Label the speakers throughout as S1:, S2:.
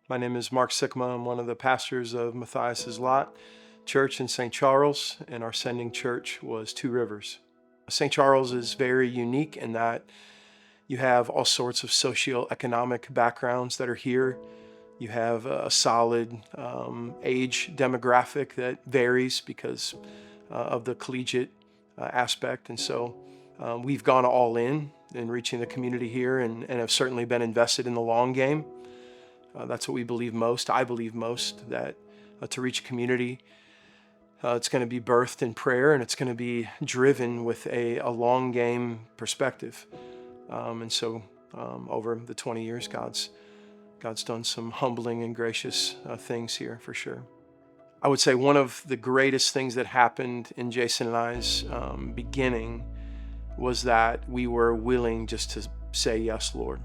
S1: My name is Mark Sikma. I'm one of the pastors of Matthias Lot Church in St. Charles, and our sending church was Two Rivers. St. Charles is very unique in that you have all sorts of socioeconomic backgrounds that are here. You have a solid age demographic that varies because of the collegiate aspect. And so we've gone all in reaching the community here and have certainly been invested in the long game. That's what we believe most. I believe most that to reach a community, it's going to be birthed in prayer, and it's going to be driven with a long game perspective. And so over the 20 years, God's done some humbling and gracious things here for sure. I would say one of the greatest things that happened in Jason and I's beginning was that we were willing just to say, yes, Lord.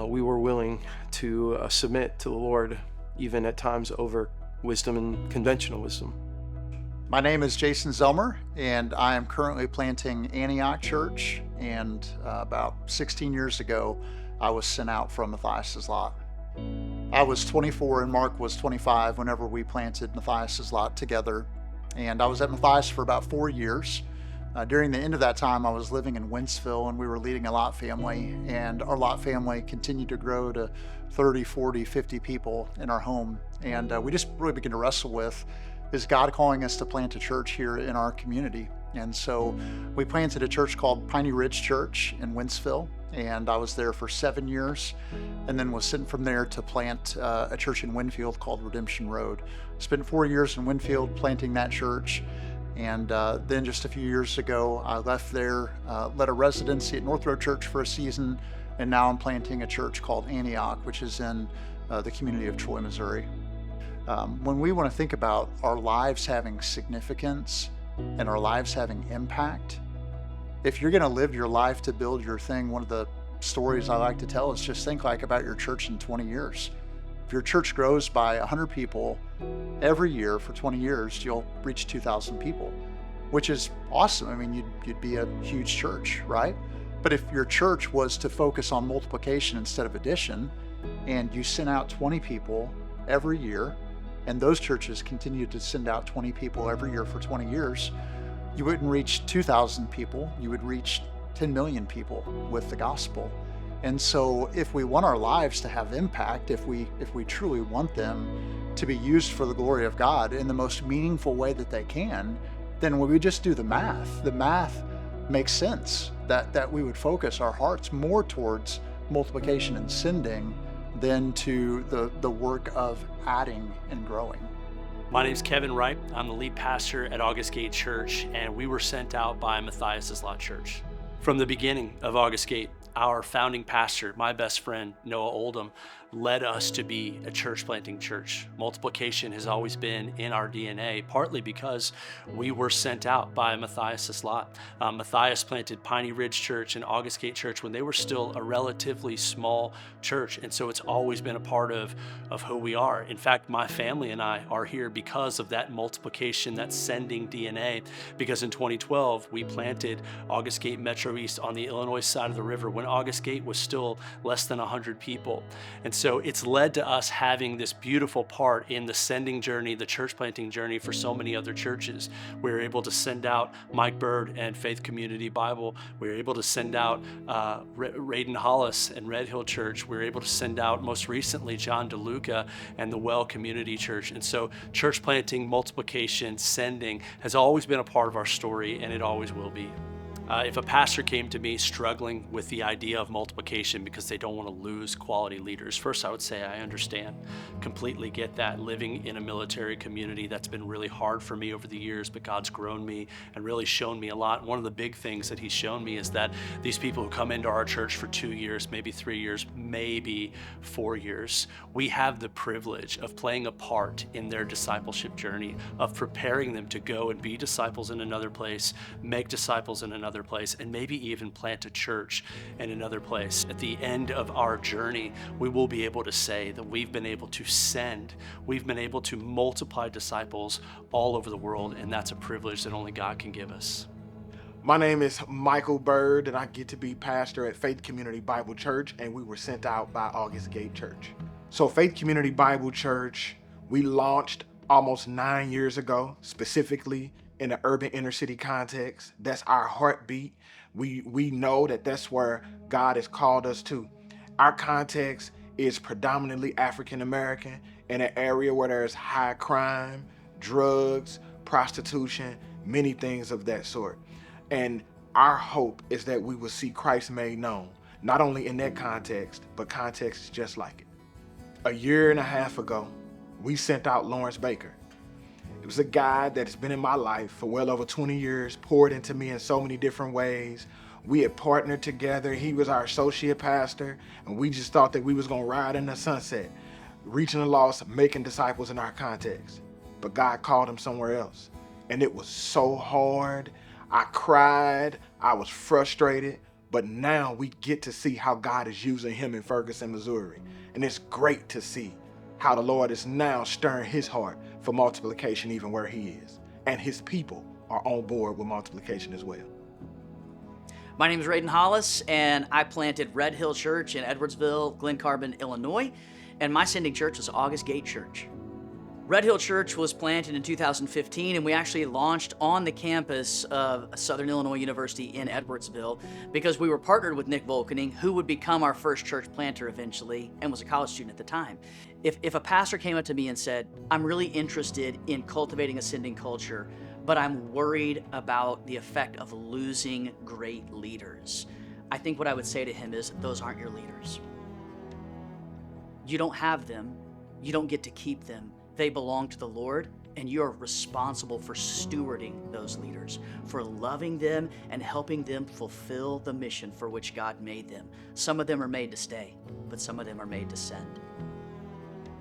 S1: We were willing to submit to the Lord, even at times over wisdom and conventional wisdom.
S2: My name is Jason Zelmer, and I am currently planting Antioch Church. And about 16 years ago, I was sent out from Matthias Lot. I was 24 and Mark was 25 whenever we planted Matthias Lot together. And I was at Matthias for about 4 years. During the end of that time, I was living in Wentzville, and we were leading a lot family. And our lot family continued to grow to 30, 40, 50 people in our home. And we just really began to wrestle with, is God calling us to plant a church here in our community? And so we planted a church called Piney Ridge Church in Wentzville, and I was there for 7 years, and then was sent from there to plant a church in Winfield called Redemption Road. Spent 4 years in Winfield planting that church, and then just a few years ago, I left there, led a residency at North Road Church for a season, and now I'm planting a church called Antioch, which is in the community of Troy, Missouri. When we want to think about our lives having significance and our lives having impact, if you're going to live your life to build your thing, one of the stories I like to tell is just think about your church in 20 years. If your church grows by 100 people every year for 20 years, you'll reach 2,000 people, which is awesome. I mean, you'd be a huge church, right? But if your church was to focus on multiplication instead of addition, and you sent out 20 people every year, and those churches continued to send out 20 people every year for 20 years, you wouldn't reach 2,000 people, you would reach 10 million people with the gospel. And so if we want our lives to have impact, if we truly want them to be used for the glory of God in the most meaningful way that they can, then when we just do the math makes sense that we would focus our hearts more towards multiplication and sending than to the work of adding and growing.
S3: My name is Kevin Wright. I'm the lead pastor at August Gate Church, and we were sent out by Matthias Lot Church. From the beginning of August Gate, our founding pastor, my best friend, Noah Oldham, led us to be a church planting church. Multiplication has always been in our DNA, partly because we were sent out by Matthias Lot. Matthias planted Piney Ridge Church and August Gate Church when they were still a relatively small church, and so it's always been a part of who we are. In fact, my family and I are here because of that multiplication, that sending DNA, because in 2012, we planted August Gate Metro East on the Illinois side of the river when August Gate was still less than 100 people. And so it's led to us having this beautiful part in the sending journey, the church planting journey for so many other churches. We were able to send out Mike Bird and Faith Community Bible. We were able to send out Raiden Hollis and Red Hill Church. We were able to send out most recently John DeLuca and the Well Community Church. And so church planting, multiplication, sending has always been a part of our story, and it always will be. If a pastor came to me struggling with the idea of multiplication because they don't want to lose quality leaders, first I would say I understand, completely get that. Living in a military community, that's been really hard for me over the years, but God's grown me and really shown me a lot. One of the big things that He's shown me is that these people who come into our church for 2 years, maybe 3 years, maybe 4 years, we have the privilege of playing a part in their discipleship journey, of preparing them to go and be disciples in another place, make disciples in another place, and maybe even plant a church in another place. At the end of our journey, we will be able to say that we've been able to send, we've been able to multiply disciples all over the world, and that's a privilege that only God can give us.
S4: My name is Michael Bird, and I get to be pastor at Faith Community Bible Church, and we were sent out by August Gate Church. So Faith Community Bible Church, we launched almost 9 years ago, specifically in the urban inner city context. That's our heartbeat. We know that that's where God has called us to. Our context is predominantly African American in an area where there's high crime, drugs, prostitution, many things of that sort. And our hope is that we will see Christ made known, not only in that context, but contexts just like it. A year and a half ago, we sent out Lawrence Baker. It was a guy that's been in my life for well over 20 years, poured into me in so many different ways. We had partnered together. He was our associate pastor, and we just thought that we was gonna ride in the sunset, reaching the lost, making disciples in our context. But God called him somewhere else. And it was so hard. I cried, I was frustrated, but now we get to see how God is using him in Ferguson, Missouri. And it's great to see how the Lord is now stirring his heart for multiplication even where he is. And his people are on board with multiplication as well.
S5: My name is Raiden Hollis, and I planted Red Hill Church in Edwardsville, Glen Carbon, Illinois, and my sending church was August Gate Church. Red Hill Church was planted in 2015, and we actually launched on the campus of Southern Illinois University in Edwardsville because we were partnered with Nick Volkening, who would become our first church planter eventually and was a college student at the time. If a pastor came up to me and said, I'm really interested in cultivating a sending culture, but I'm worried about the effect of losing great leaders, I think what I would say to him is, those aren't your leaders. You don't have them. You don't get to keep them. They belong to the Lord, and you're responsible for stewarding those leaders, for loving them and helping them fulfill the mission for which God made them. Some of them are made to stay, but some of them are made to send.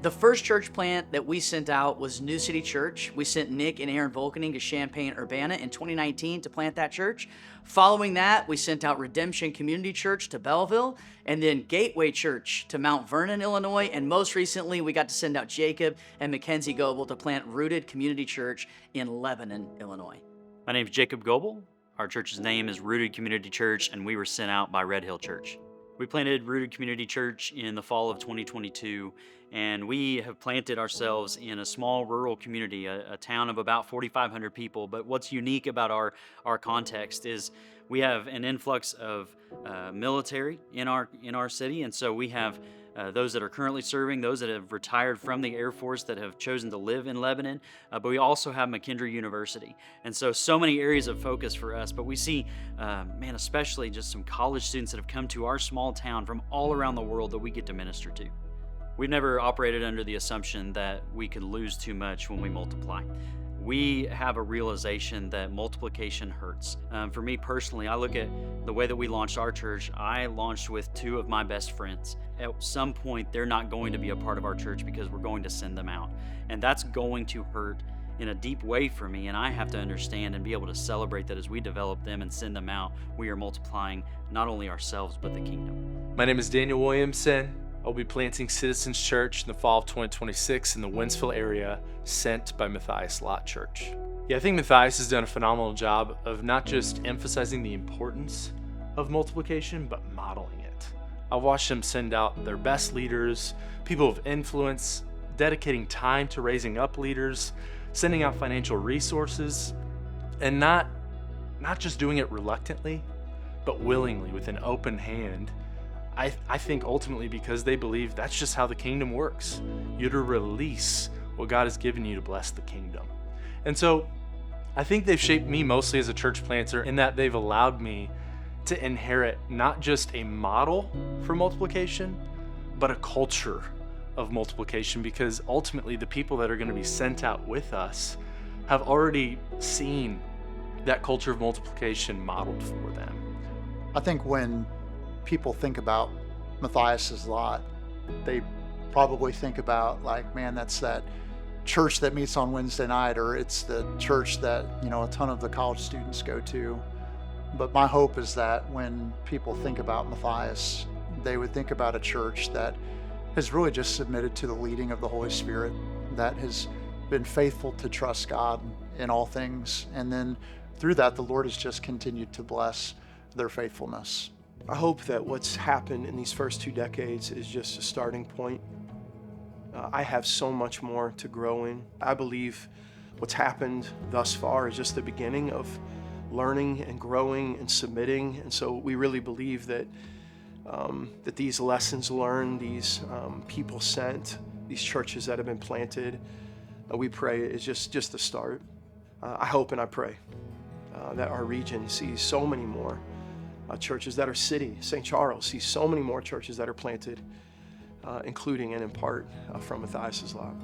S5: The first church plant that we sent out was New City Church. We sent Nick and Aaron Volkening to Champaign-Urbana in 2019 to plant that church. Following that, we sent out Redemption Community Church to Belleville, and then Gateway Church to Mount Vernon, Illinois, and most recently, we got to send out Jacob and Mackenzie Goebel to plant Rooted Community Church in Lebanon, Illinois.
S6: My name is Jacob Goebel. Our church's name is Rooted Community Church, and we were sent out by Red Hill Church. We planted Rooted Community Church in the fall of 2022, and we have planted ourselves in a small rural community, a town of about 4,500 people. But what's unique about our context is we have an influx of military in our city, and so we have those that are currently serving, those that have retired from the Air Force that have chosen to live in Lebanon, but we also have McKendree University. And so many areas of focus for us, but we see, especially just some college students that have come to our small town from all around the world that we get to minister to. We've never operated under the assumption that we could lose too much when we multiply. We have a realization that multiplication hurts. For me personally, I look at the way that we launched our church. I launched with two of my best friends. At some point, they're not going to be a part of our church because we're going to send them out. And that's going to hurt in a deep way for me, and I have to understand and be able to celebrate that as we develop them and send them out, we are multiplying not only ourselves, but the kingdom.
S7: My name is Daniel Williamson. I'll be planting Citizens Church in the fall of 2026 in the Wentzville area, sent by Matthias Lot Church. I think Matthias has done a phenomenal job of not just emphasizing the importance of multiplication, but modeling it. I've watched him send out their best leaders, people of influence, dedicating time to raising up leaders, sending out financial resources, and not just doing it reluctantly, but willingly with an open hand. I think ultimately because they believe that's just how the kingdom works. You're to release what God has given you to bless the kingdom. And so I think they've shaped me mostly as a church planter in that they've allowed me to inherit not just a model for multiplication, but a culture of multiplication, because ultimately the people that are going to be sent out with us have already seen that culture of multiplication modeled for them.
S2: I think when people think about Matthias Lot, they probably think about like, man, that's that church that meets on Wednesday night, or it's the church that, a ton of the college students go to. But my hope is that when people think about Matthias, they would think about a church that has really just submitted to the leading of the Holy Spirit, that has been faithful to trust God in all things. And then through that, the Lord has just continued to bless their faithfulness.
S1: I hope that what's happened in these first 2 decades is just a starting point. I have so much more to grow in. I believe what's happened thus far is just the beginning of learning and growing and submitting. And so we really believe that that these lessons learned, these people sent, these churches that have been planted, we pray is just the start. I hope and I pray that our region sees so many more churches that are city. St. Charles sees so many more churches that are planted, including and in part from Matthias Lot.